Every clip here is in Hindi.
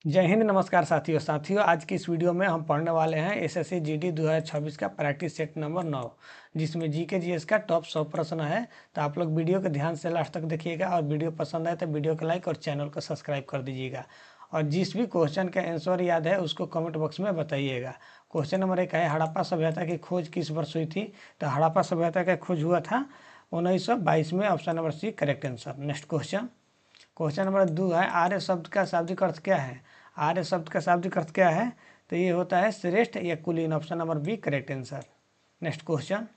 जय हिंद। नमस्कार साथियों आज की इस वीडियो में हम पढ़ने वाले हैं एसएससी जीडी 2026 का प्रैक्टिस सेट नंबर 9, जिसमें जीके जीएस का टॉप 100 प्रश्न है। तो आप लोग वीडियो को ध्यान से लास्ट तक देखिएगा और वीडियो पसंद आए तो वीडियो को लाइक और चैनल को सब्सक्राइब कर दीजिएगा। और जिस भी क्वेश्चन का आंसर याद है उसको कमेंट बॉक्स में बताइएगा। क्वेश्चन नंबर 1 है, हड़प्पा सभ्यता की खोज किस वर्ष हुई थी? तो हड़प्पा सभ्यता का खोज हुआ था 1922 में। Option number C correct answer. Next question. Question number 2 है, आर्य शब्द का शाब्दिक अर्थ क्या है? आर्य शब्द का शाब्दिक अर्थ क्या है? तो ये होता है श्रेष्ठ या कुलीन। Option number B correct answer. Next question.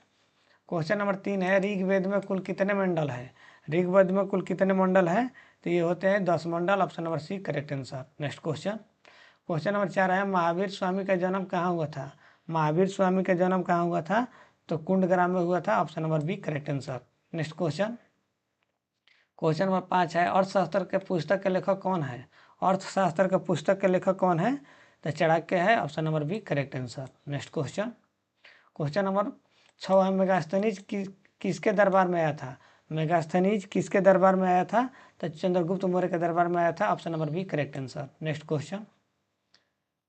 Question number 3 है, ऋग्वेद में कुल कितने मंडल है? ऋग्वेद में कुल कितने मंडल है? तो ये होते हैं 10 मंडल। Option number C correct answer. Next question. Question number 4 है, महावीर स्वामी का जन्म कहाँ हुआ था? महावीर स्वामी का जन्म कहाँ हुआ था? तो कुंडग्राम में हुआ था। Option number B correct answer. Next question. Question number 5 है, अर्थशास्त्र के पुस्तक के लेखक कौन है? अर्थशास्त्र के पुस्तक के लेखक कौन है? तो चाणक्य है। Option number B correct answer. Next question. Question number 6 है, मेगास्थनीज किसके दरबार में आया था? मेगास्थनीज किसके दरबार में आया था? तो चंद्रगुप्त मौर्य के दरबार में आया था। Option number B correct answer. Next question.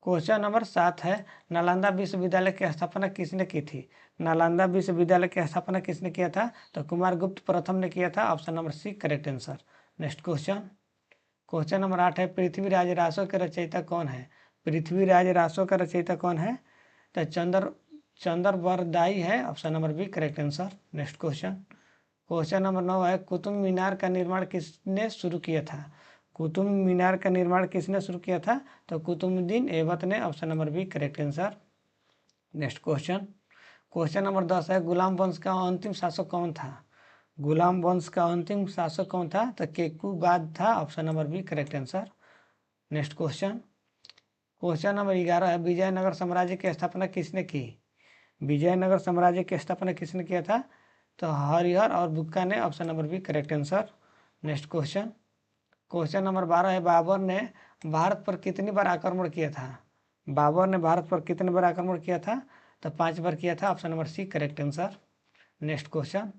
Question number 7 है, नालंदा विश्वविद्यालय की स्थापना किसने की थी? नालंदा विश्वविद्यालय की स्थापना किसने किया था? तो कुमारगुप्त प्रथम ने किया था। Option number C correct answer. Next question. Question number 8 है, पृथ्वीराज रासो के रचयिता कौन है? पृथ्वीराज रासो का रचयिता कौन है? तो चंद्रवरदाई है। Option number B correct answer. Next question. Question number 9 है, कुतुब मीनार का निर्माण किसने शुरू किया था? कुतुब मीनार का निर्माण किसने शुरू किया था? तो कुतुबुद्दीन ऐबक ने। Option number B correct answer. Next question. Question number 10 है, गुलाम वंश का अंतिम शासक कौन था? गुलाम वंश का अंतिम शासक कौन था? तो केकूबाद था। Option number B correct answer. Next question. Question number 11 है, विजयनगर साम्राज्य की स्थापना किसने की? विजयनगर साम्राज्य की स्थापना किसने किया था? तो हरिहर और बुक्का ने। Option number B correct answer. Next question. Question number 12 है, बाबर ने भारत पर कितनी बार आक्रमण किया था? बाबर ने भारत पर कितनी बार आक्रमण किया था? तो 5 बार किया था। Option number C correct answer. Next question.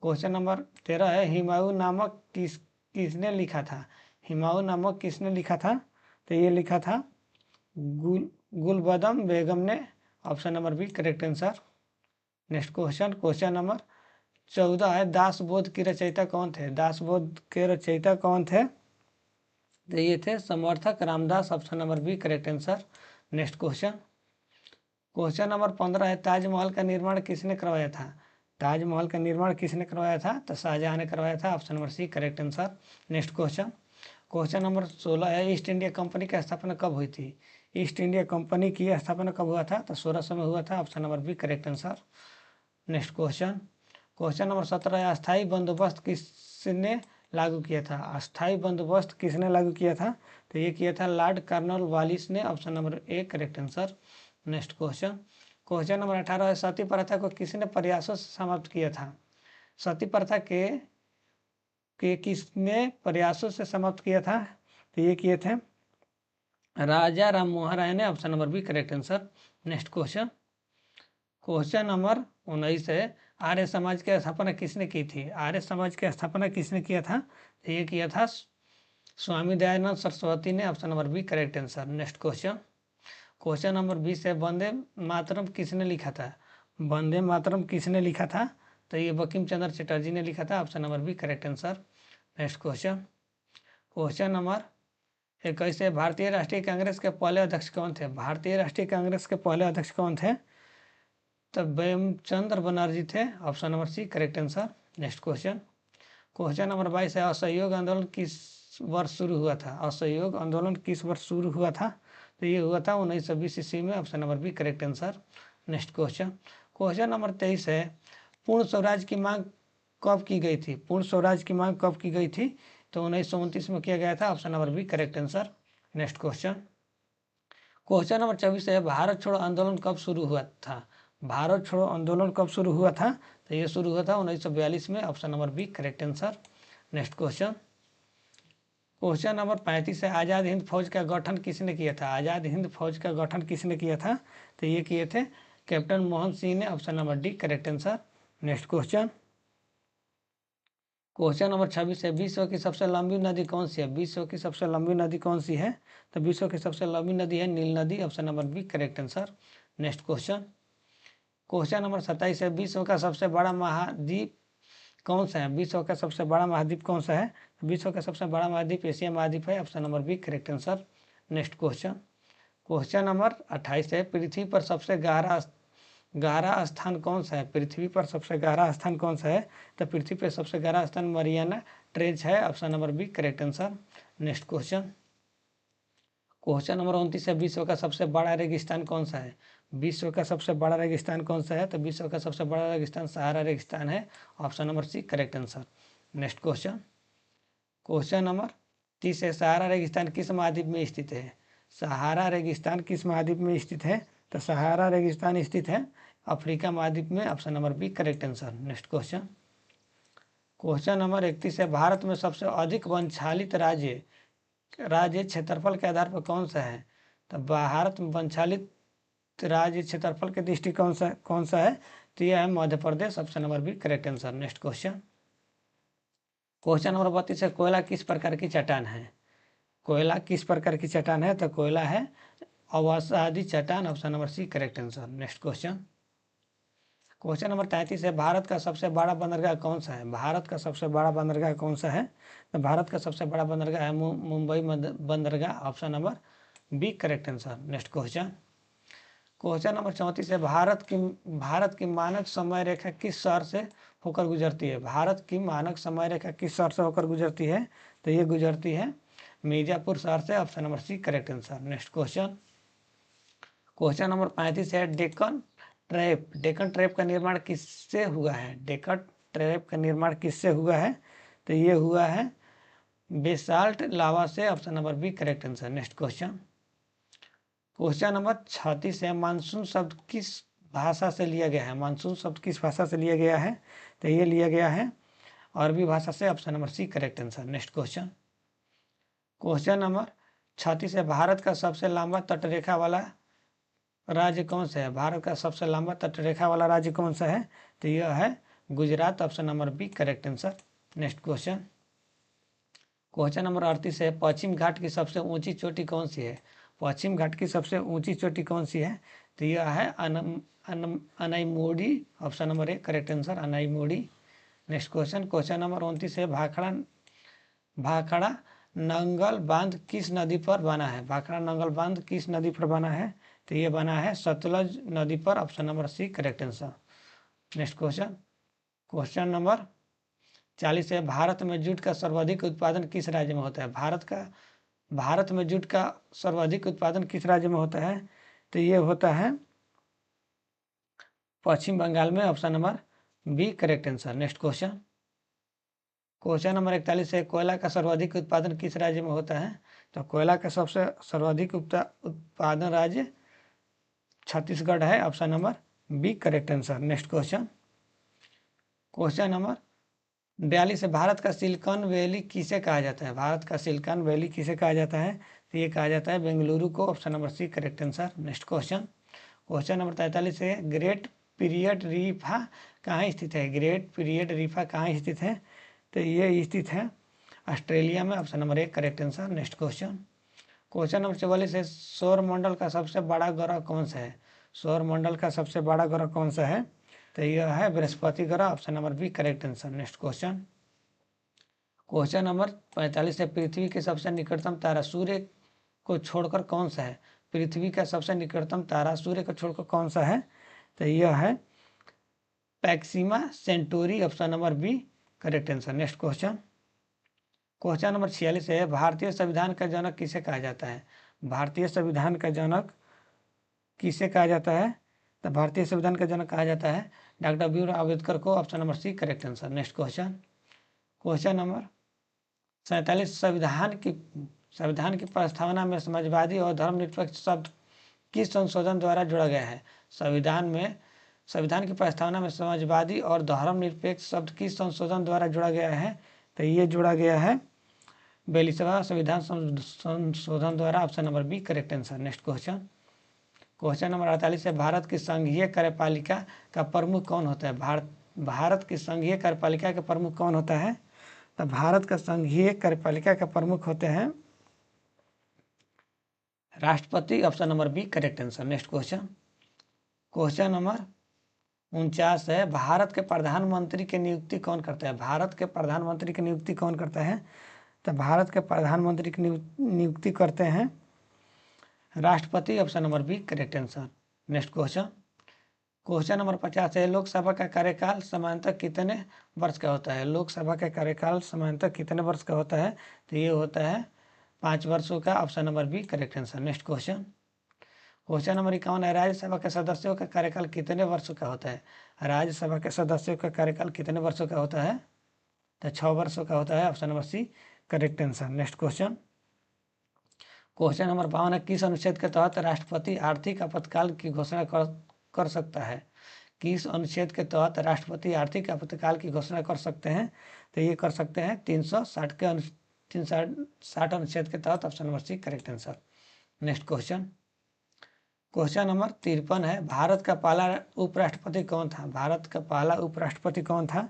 Question number 13 है, हुमायूं नामक किसने लिखा था? हुमायूं नामक किसने लिखा था? तो ये लिखा था गुलबदम बेगम ने। Option number B correct answer. Next question. Question number 14 है, दासबोध की रचयिता कौन थे? दासबोध के रचयिता कौन थे? तो ये थे समर्थक Ramdas. Option number B correct answer. Next question. Question number 15 है, ताजमहल का निर्माण किसने करवाया था? ताजमहल का निर्माण किसने करवाया था? तो शाहजहां ने करवाया था। Option number C correct answer. Next question. Question number 16 है, ईस्ट इंडिया कंपनी की स्थापना कब हुई थी? ईस्ट इंडिया कंपनी की स्थापना कब हुआ था? तो 1600 में हुआ था। Option number B correct answer. Next question. Question number 17 है, अस्थाई बंदोबस्त किसने लागू किया था? अस्थाई बंदोबस्त किसने लागू किया था? तो ये किया था लॉर्ड कॉर्नवालिस ने। Option number A correct answer. Next question. Question number 18 है, सती प्रथा को किसने प्रयासों से समाप्त किया था? सती प्रथा के किसने प्रयासों से समाप्त किया था? तो ये किए थे राजा राम मोहन राय ने। Option number B correct answer. Next question. Question number 19 है, आर्य समाज की स्थापना किसने की थी? आर्य समाज की स्थापना किसने किया था? तो ये किया था स्वामी दयानंद सरस्वती ने। Option number B correct answer. Next question. Question number 20 है, वंदे मातरम किसने लिखा था? वंदे मातरम किसने लिखा था? तो ये बंकिम चंद्र चटर्जी ने लिखा था। Option number B correct answer. Next question. Question number 21 है, भारतीय राष्ट्रीय कांग्रेस के पहले अध्यक्ष कौन थे? भारतीय राष्ट्रीय कांग्रेस के पहले अध्यक्ष कौन थे? तब बंकिमचंद्र बनर्जी थे। Option number C correct answer. Next question. Question number 22 है, असहयोग आंदोलन किस वर्ष शुरू हुआ था? असहयोग आंदोलन किस वर्ष शुरू हुआ था? तो ये हुआ था 1920 ईस्वी में। Option number B correct answer. Next question. Question number 23 है, पूर्ण स्वराज की मांग कब की गई थी? पूर्ण स्वराज की मांग कब की गई थी? तो 1929 में किया गया था। Option number B correct answer. Next question. Question number 24 है, भारत छोड़ो आंदोलन कब शुरू हुआ था? भारत छोड़ो आंदोलन कब शुरू हुआ था? तो ये शुरू हुआ था 1942 में। Option number B correct answer. Next question. Question number 35 है, आज़ाद हिंद फौज का गठन किसने किया था? आज़ाद हिंद फौज का गठन किसने किया था? तो ये किए थे कैप्टन मोहन सिंह ने। Option number D correct answer. Next question. Question number 26 है, विश्व की सबसे लंबी नदी कौन सी है? विश्व की सबसे लंबी नदी कौन सी है? तो विश्व की सबसे लंबी नदी है नील नदी, option number B correct answer. Next question, question number 27 है, विश्व का सबसे बड़ा महाद्वीप कौन सा है? विश्व का सबसे बड़ा महाद्वीप कौन सा है? विश्व का सबसे बड़ा महाद्वीप एशिया महाद्वीप है, option number B correct answer. Next question, question number 28 है, पृथ्वी पर सबसे गहरा गहरा स्थान कौन सा है? पृथ्वी पर सबसे गहरा स्थान कौन सा है? तो पृथ्वी पर सबसे गहरा स्थान मरियाना ट्रेंच है, option number B correct answer. Next question, question number 29 है, विश्व का सबसे बड़ा रेगिस्तान कौन सा है? विश्व का सबसे बड़ा रेगिस्तान कौन सा है? तो विश्व का सबसे बड़ा रेगिस्तान सहारा रेगिस्तान है, option number C correct answer. Next question, question number 30 है, सहारा रेगिस्तान किस महाद्वीप में स्थित है? सहारा रेगिस्तान किस महाद्वीप में स्थित है? तो सहारा रेगिस्तान स्थित है अफ्रीका महाद्वीप में, option number B correct answer. Next question, question number 31 है, भारत में सबसे अधिक वनचालित राज्य क्षेत्रफल के आधार पर कौन सा है? तो भारत में वनचालित राज्य क्षेत्रफल के दृष्टि कौन सा है? तो यह है Madhya Pradesh, option number B correct answer. Next question, question number 32 है, कोयला किस प्रकार की चट्टान है? कोयला किस प्रकार की चट्टान है? तो कोयला है अवसादी चट्टान, option number C correct answer. Next question, question number 33 है, भारत का सबसे बड़ा बंदरगाह कौन सा है? भारत का सबसे बड़ा बंदरगाह कौन सा है? तो भारत का सबसे बड़ा बंदरगाह है मुंबई बंदरगाह, option number B correct answer. Next question, question number 34 है, भारत की मानक समय रेखा किस शहर से होकर गुजरती है? भारत की मानक समय रेखा किस शहर से होकर गुजरती है? तो ये गुजरती है मिर्जापुर शहर से, option number C correct answer. Next question, question number 35 है, डेक्कन ट्रैप का निर्माण किससे हुआ है? डेक्कन ट्रैप का निर्माण किससे हुआ है? तो ये हुआ है बेसाल्ट लावा से, option number B correct answer. Next question, question number 36 है, मानसून शब्द किस भाषा से लिया गया है? मानसून शब्द किस भाषा से लिया गया है? तो ये लिया गया है अरबी भाषा से, option number C correct answer. Next question, question number 36 है, भारत का सबसे लंबा तटरेखा वाला राज्य कौन सा है? भारत का सबसे लंबा तटरेखा वाला राज्य कौन सा है? तो यह है Gujarat, option number B correct answer. Next question, question number 38 है, पश्चिम घाट की सबसे ऊंची चोटी कौन सी है? पश्चिम घाट की सबसे ऊंची चोटी कौन सी है? तो यह है Anaimudi, option number A correct answer, Anaimudi. Next question, question number 29 है, भाखड़ा नंगल बांध किस नदी पर बना है? भाखड़ा नंगल बांध किस नदी पर बना है? तो ये बना है सतलज नदी पर, option number C correct answer. Next question, question number 40 है, भारत में जूट का सर्वाधिक उत्पादन किस राज्य में होता है? भारत में जूट का सर्वाधिक उत्पादन किस राज्य में होता है? तो ये होता है पश्चिम बंगाल में, option number B correct answer. Next question, question number 41 है, कोयला का सर्वाधिक उत्पादन किस राज्य में होता है? तो कोयला का सबसे सर्वाधिक उत्पादन राज्य छत्तीसगढ़ है, option number B correct answer. Next question, question number 42 है, भारत का सिलिकॉन वैली किसे कहा जाता है? भारत का सिलिकॉन वैली किसे कहा जाता है? तो ये कहा जाता है बेंगलुरु को, option number C correct answer. Next question, question number 43 है, ग्रेट पीरियड रीफा कहाँ स्थित है? ग्रेट पीरियड रीफा कहाँ स्थित है? तो ये स्थित है ऑस्ट्रेलिया में, ऑप्शन नंबर एक correct answer. Next question, question number 44 है, सौर मंडल का सबसे बड़ा ग्रह कौन सा है? सौर मंडल का सबसे बड़ा ग्रह कौन सा है? तो यह है बृहस्पति ग्रह, option number B correct answer. Next question, question number 45 है, पृथ्वी के सबसे निकटतम तारा सूर्य को छोड़कर कौन सा है? पृथ्वी का सबसे निकटतम तारा सूर्य को छोड़कर कौन सा है? तो यह है proxima centauri, option number B correct answer. Next question, question number 46 है, भारतीय संविधान का जनक किसे कहा जाता है? भारतीय संविधान का जनक किसे कहा जाता है? तो भारतीय संविधान का जनक कहा जाता है डॉक्टर भीमराव अम्बेडकर को, option number C correct answer. Next question, question number 47, संविधान की प्रस्तावना में समाजवादी और धर्मनिरपेक्ष शब्द किस संशोधन द्वारा जोड़ा गया है? संविधान की प्रस्तावना में समाजवादी और धर्मनिरपेक्ष शब्द किस संशोधन द्वारा जोड़ा गया है? तो ये जोड़ा गया है 42वां संविधान संशोधन द्वारा, option number B correct answer. Next question, question number 48 है, भारत की संघीय कार्यपालिका का प्रमुख कौन होता है? भारत की संघीय कार्यपालिका का प्रमुख कौन होता है? तो भारत का संघीय कार्यपालिका के प्रमुख होते हैं राष्ट्रपति। Option number B correct answer. Next question, question number 49 है, भारत के प्रधानमंत्री की नियुक्ति कौन करता है? भारत के प्रधानमंत्री की नियुक्ति कौन करता है? तो भारत के प्रधानमंत्री की नियुक्ति करते हैं राष्ट्रपति। Option number B correct answer. Next question, question number 50 है, लोकसभा का कार्यकाल सामान्यतः कितने वर्ष का होता है? लोकसभा का कार्यकाल सामान्यतः कितने वर्ष का होता है? तो ये होता है 5 वर्षों का। Option number B correct answer. Next question, question number 51 है, राज्यसभा के सदस्यों का कार्यकाल कितने वर्षों का होता है? राज्यसभा के सदस्यों का कार्यकाल कितने वर्षों का होता है? तो 6 वर्षों का होता है। Option number C correct answer. Next question, question number 52 है, किस अनुच्छेद के तहत राष्ट्रपति आर्थिक आपातकाल की घोषणा कर सकता है? किस अनुच्छेद के तहत राष्ट्रपति आर्थिक आपातकाल की घोषणा कर सकते हैं? तो ये कर सकते हैं 360 अनुच्छेद के तहत। Option number C correct answer. Next question, question number 53 है, भारत का पहला उपराष्ट्रपति कौन था? भारत का पहला उपराष्ट्रपति कौन था?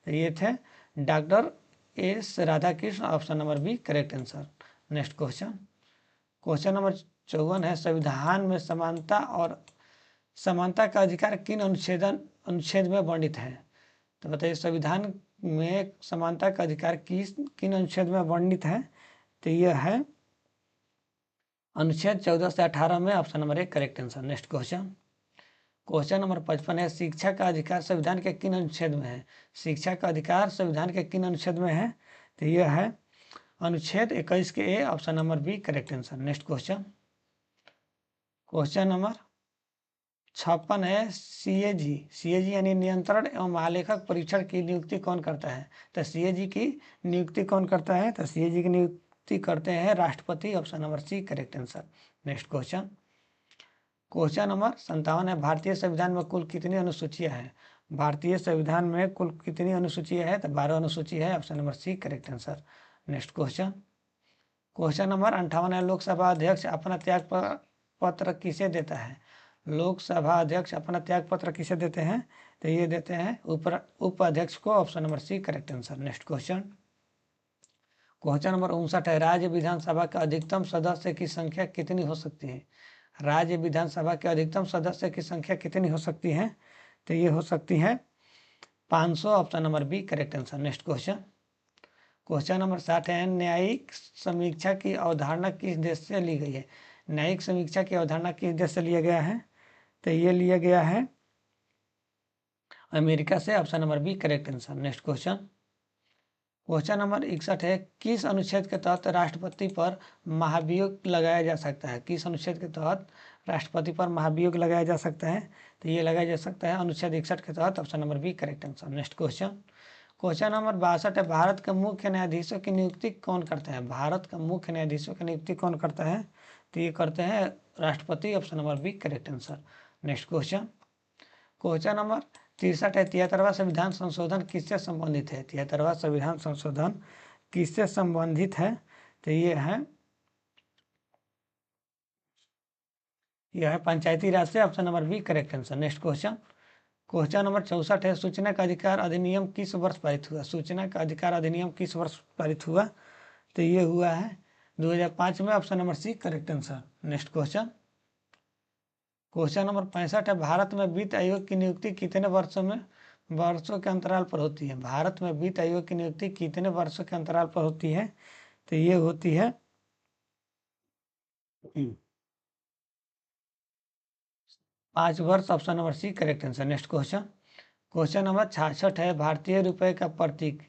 तो ये थे doctor S Radhakrishna. Option number B correct answer. Next question, question number 54 है, संविधान में समानता का अधिकार किन अनुच्छेद में वर्णित है? तो बताइए, संविधान में समानता का अधिकार किन अनुच्छेद में वर्णित है? तो यह है अनुच्छेद 14 से 18 में। Option number A correct answer. Next question, question number 55 है, शिक्षा का अधिकार संविधान के किन अनुच्छेद में है? शिक्षा का अधिकार संविधान के किन अनुच्छेद में है? तो यह है अनुच्छेद 21 के A. Option number B correct answer. Next question, question number 56 है, सीएजी यानी नियंत्रण एवं महालेखक परीक्षण की नियुक्ति कौन करता है? तो सीएजी की नियुक्ति कौन करता है? तो सीएजी की नियुक्ति करते हैं राष्ट्रपति। Option number C correct answer. Next question, question number 57 है, भारतीय संविधान में कुल कितनी अनुसूचियां हैं? भारतीय संविधान में कुल कितनी अनुसूचियां है? तो 12 अनुसूची है। Option number C correct answer. Next question, question number 58 है, लोकसभा अध्यक्ष अपना त्याग पत्र किसे देता है? लोकसभा अध्यक्ष अपना त्याग पत्र किसे देते हैं? तो ये देते हैं उपाध्यक्ष को। Option number C correct answer. Next question, question number 59 है, राज्य विधानसभा का अधिकतम सदस्य की संख्या कितनी हो सकती है? राज्य विधानसभा के अधिकतम सदस्य की संख्या कितनी हो सकती है? तो ये हो सकती है 500। Option number B correct answer. Next question, question number 60 है, न्यायिक समीक्षा की अवधारणा किस देश से ली गई है? न्यायिक समीक्षा की अवधारणा किस देश से लिया गया है? तो ये लिया गया है अमेरिका से। Option number B correct answer. Next question, question number 61 है, किस अनुच्छेद के तहत राष्ट्रपति पर महाभियोग लगाया जा सकता है? किस अनुच्छेद के तहत राष्ट्रपति पर महाभियोग लगाया जा सकता है? तो ये लगाया जा सकता है अनुच्छेद 61 के तहत। Option number B correct answer. Next question, question number 62 है, भारत के मुख्य न्यायाधीशों की नियुक्ति कौन करता है? भारत का मुख्य न्यायाधीशों की नियुक्ति कौन करता है? तो ये करते हैं राष्ट्रपति। Option number B correct answer. Next question, question number 63 है, 73वां संविधान संशोधन किससे संबंधित है? 73वां संविधान संशोधन किससे संबंधित है? तो यह है पंचायती राज से। Option number B correct answer. Next question, question number 64 है, सूचना का अधिकार अधिनियम किस वर्ष पारित हुआ? सूचना का अधिकार अधिनियम किस वर्ष पारित हुआ? तो ये हुआ है 2005 में। Option number C correct answer. Next question, question number 65 है, भारत में वित्त आयोग की नियुक्ति कितने वर्षों के अंतराल पर होती है? भारत में वित्त आयोग की नियुक्ति कितने वर्षों के अंतराल पर होती है? तो ये होती है 5 वर्ष। Option number C correct answer. Next question, question number 66 है, भारतीय रुपए का प्रतीक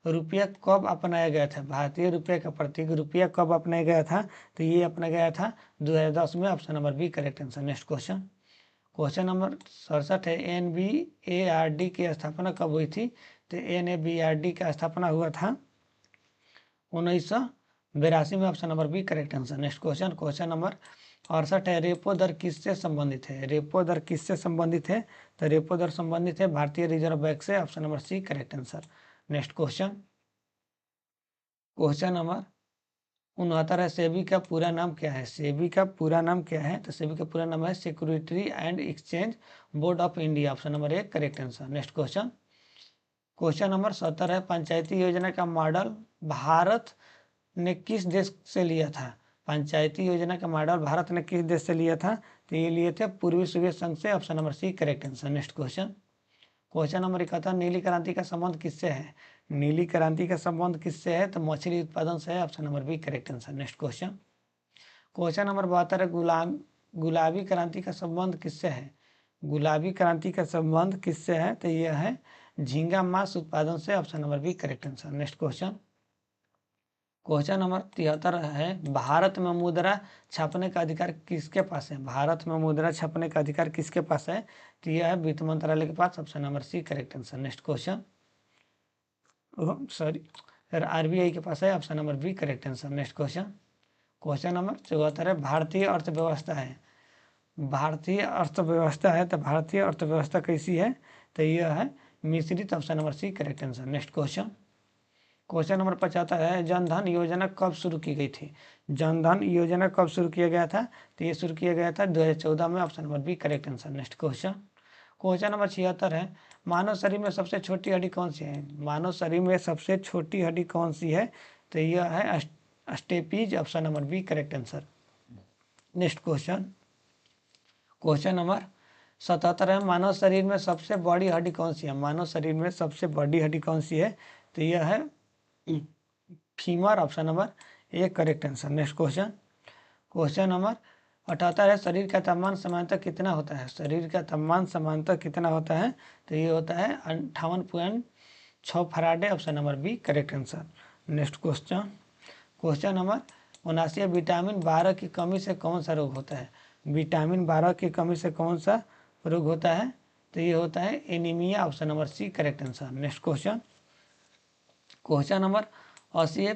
रुपया कब अपनाया गया था? भारतीय रुपये का प्रतीक रुपया कब अपनाया गया था? तो ये अपनाया गया था 2010 में। Option number B correct answer. Next question, question number 67 है, NBARD की स्थापना कब हुई थी? तो NABRD का स्थापना हुआ था 1982 में। Option number B correct answer. Next question, question number 68 है, रेपो दर किससे संबंधित है? रेपो दर किससे संबंधित है? तो रेपो दर संबंधित है भारतीय रिजर्व बैंक से। Option number C correct answer. Next question, question number 69 है, सेबी का पूरा नाम क्या है? सेबी का पूरा नाम क्या है? तो सेबी का पूरा नाम है security and exchange board of India. Option number A correct answer. Next question, question number 17 है, पंचायती योजना का मॉडल भारत ने किस देश से लिया था? पंचायती योजना का मॉडल भारत ने किस देश से लिया था? तो ये लिए थे पूर्वी सोवियत संघ से। Option number C correct answer. Next question, question number 71, नीली क्रांति का संबंध किससे है? नीली क्रांति का संबंध किससे है? तो मछली उत्पादन से है। Option number B correct answer. Next question, question number 72 है, गुलाबी क्रांति का संबंध किससे है? गुलाबी क्रांति का संबंध किससे है? तो यह है झींगा मांस उत्पादन से। Option number B correct answer. Next question, question number 73 है, भारत में मुद्रा छापने का अधिकार किसके पास है? भारत में मुद्रा छापने का अधिकार किसके पास है? तो यह है वित्त मंत्रालय के पास। Option number C correct answer. Next question, sorry, RBI के पास है। Option number B correct answer. Next question, question number 74 है, भारतीय अर्थव्यवस्था है। भारतीय अर्थव्यवस्था है तो भारतीय अर्थव्यवस्था कैसी है? तो यह है मिश्रित। Option number C correct answer. Next question, question number 75 है, जनधन योजना कब शुरू की गई थी? जनधन योजना कब शुरू किया गया था? तो ये शुरू किया गया था 2014 में। Option number B correct answer. Next question, question number 76 है, मानव शरीर में सबसे छोटी हड्डी कौन सी है? मानव शरीर में सबसे छोटी हड्डी कौन सी है? तो यह है steppes. Option number B correct answer. Next question, question number 77 है, मानव शरीर में सबसे बड़ी हड्डी कौन सी है? मानव शरीर में सबसे बड़ी हड्डी कौन सी है? तो यह है femur. Option number A correct answer. Next question, question number 78 है, शरीर का तापमान सामान्यतः कितना होता है? शरीर का तापमान सामान्यतः कितना होता है? तो ये होता है 58.6 Faraday. Option number B correct answer. Next question, question number 79, vitamin 12 की कमी से कौन सा रोग होता है? विटामिन 12 की कमी से कौन सा रोग होता है? तो ये होता है anaemia. Option number C correct answer. Next question, question number 80 है,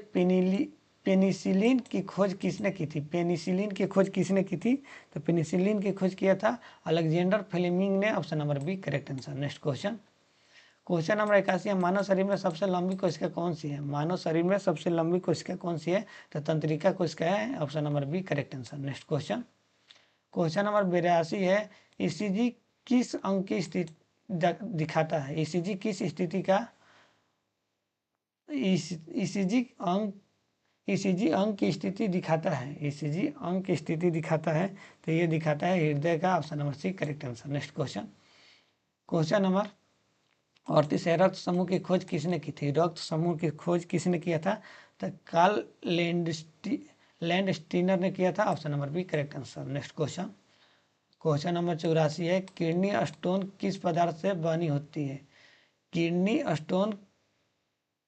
पेनिसिलिन की खोज किसने की थी? पेनिसिलिन की खोज किसने की थी? तो पेनिसिलिन की खोज किया था अलेक्जेंडर फ्लेमिंग ने। Option number B correct answer. Next question, question number 81 है, मानव शरीर में सबसे लंबी कोशिका कौन सी है? मानव शरीर में सबसे लंबी कोशिका कौन सी है? तो तंत्रिका कोशिका है। Option number B correct answer. Next question, question number 82 है, ईसीजी किस अंग की स्थिति दिखाता है? ईसीजी किस स्थिति का ईसीजी अंग ईसीजी अंग की स्थिति दिखाता है? ईसीजी अंग की स्थिति दिखाता है तो ये दिखाता है हृदय का। Option number C correct answer. Next question, question number 38 है, रक्त समूह की खोज किसने की थी? रक्त समूह की खोज किसने किया था? तो कार्ल लैंडस्टीनर ने किया था। Option number B correct answer. Next question, question number 84 है, किडनी स्टोन किस पदार्थ से बनी होती है? किडनी स्टोन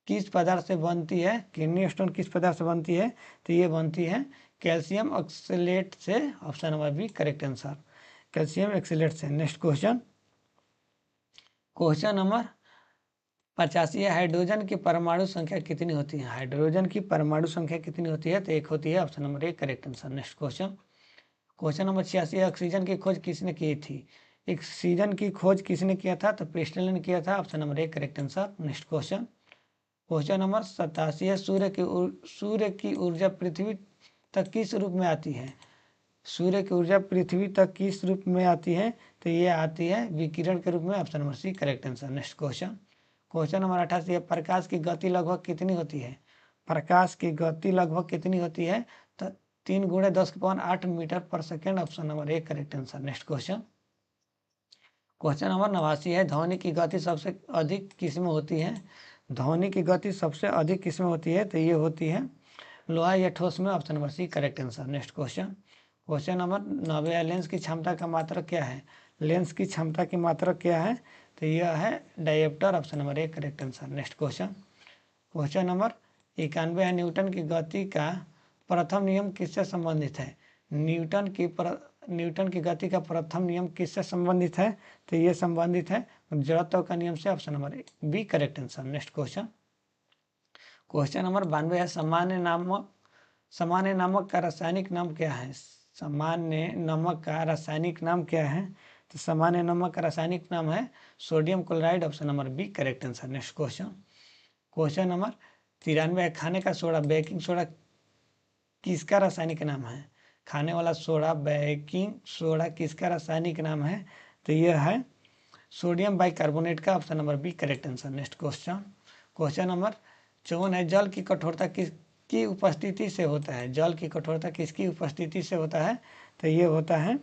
किस पदार्थ से बनती है? किडनी स्टोन किस पदार्थ से बनती है? तो ये बनती है कैल्शियम ऑक्सलेट से। Option number B correct answer, calcium oxalate से। नेक्स्ट क्वेश्चन, क्वेश्चन नंबर 85 है, हाइड्रोजन की परमाणु संख्या कितनी होती है? हाइड्रोजन की परमाणु संख्या कितनी होती है? तो एक होती है। Option number A correct answer. Next question, question number 86 है, ऑक्सीजन की खोज किसने की थी? ऑक्सीजन की खोज किसने किया था? तो प्रिस्टल ने किया था। Option number A correct answer. Next question, question number 87 है, सूर्य की ऊर्जा पृथ्वी तक किस रूप में आती है? सूर्य की ऊर्जा पृथ्वी तक किस रूप में आती है? तो ये आती है विकिरण के रूप में। Option number C correct answer. Next question, question number 88 है, प्रकाश की गति लगभग कितनी होती है? प्रकाश की गति लगभग कितनी होती है? तो 3 × 10⁸ मीटर पर second. Option number A correct answer. Next question, question number 89 है, ध्वनि की गति सबसे अधिक किस में होती है? ध्वनि की गति सबसे अधिक किस में होती है? तो ये होती है लोहा या ठोस में। Option number C correct answer. Next question, question number 90 है, लेंस की क्षमता का मात्रक क्या है? लेंस की क्षमता की मात्रक क्या है? तो यह है dioptre. Option number A correct answer. Next question, question number 91 है, न्यूटन की गति का प्रथम नियम किससे संबंधित है? न्यूटन की गति का प्रथम नियम किससे संबंधित है? तो ये संबंधित है जड़त्व का नियम से। Option number B correct answer. Next question, question number 92 है, सामान्य नमक का रासायनिक नाम क्या है? सामान्य नमक का रासायनिक नाम क्या है? तो सामान्य नमक का रासायनिक नाम है sodium chloride. Option number B correct answer. Next question, question number 93 है, खाने का सोडा बेकिंग सोडा किसका रासायनिक नाम है? खाने वाला सोडा बेकिंग सोडा किसका रासायनिक नाम है? तो यह है सोडियम बाइकार्बोनेट का option number B correct answer. Next question number 54 है, जल की कठोरता किसकी उपस्थिति से होता है? जल की कठोरता किसकी उपस्थिति से होता है? तो ये होता है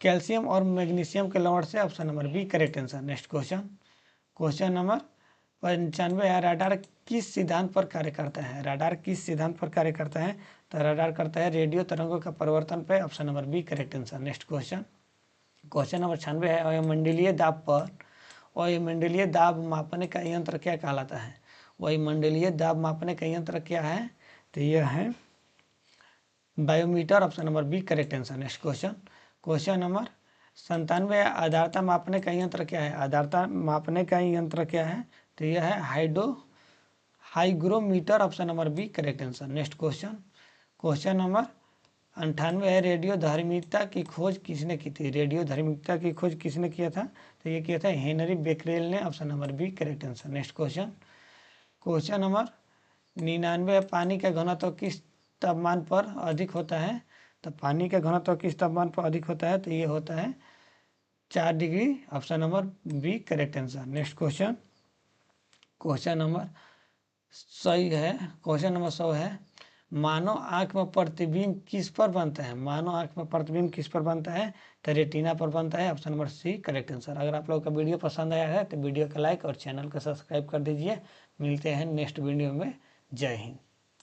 कैल्शियम और मैग्नीशियम के लवण से। Option number B correct answer. Next question number 95 है, राडार किस सिद्धांत पर कार्य करता है? राडार किस सिद्धांत पर कार्य करता है? तो राडार करता है रेडियो तरंगों का परिवर्तन पे। Option number B correct answer. Next question number 96 है, वायुमंडलीय दाब पर वायुमंडलीय दाब मापने का यंत्र क्या कहलाता है? वायुमंडलीय दाब मापने का यंत्र क्या है? तो यह है biometer. Option number B correct answer. Next question number 97, आर्द्रता मापने का यंत्र क्या है? आर्द्रता मापने का यंत्र क्या है? तो यह है hygrometer. Option number B correct answer. Next question number 98 है, रेडियो धार्मिकता की खोज किसने की थी? रेडियो धार्मिकता की खोज किसने किया था? तो ये किया था हेनरी बेकरेल ने। Option number B correct answer. Next question number 99, पानी का घनत्व किस तापमान पर अधिक होता है? तो पानी का घनत्व किस तापमान पर अधिक होता है? तो ये होता है 4 degree. Option number B correct answer. Next question number 100 है, मानव आंख में प्रतिबिंब किस पर बनता है? मानव आंख में प्रतिबिंब किस पर बनता है? तो रेटिना पर बनता है। Option number C correct answer. अगर आप लोगों का वीडियो पसंद आया है तो वीडियो को लाइक और चैनल को सब्सक्राइब कर दीजिए। मिलते हैं नेक्स्ट वीडियो में। जय हिंद।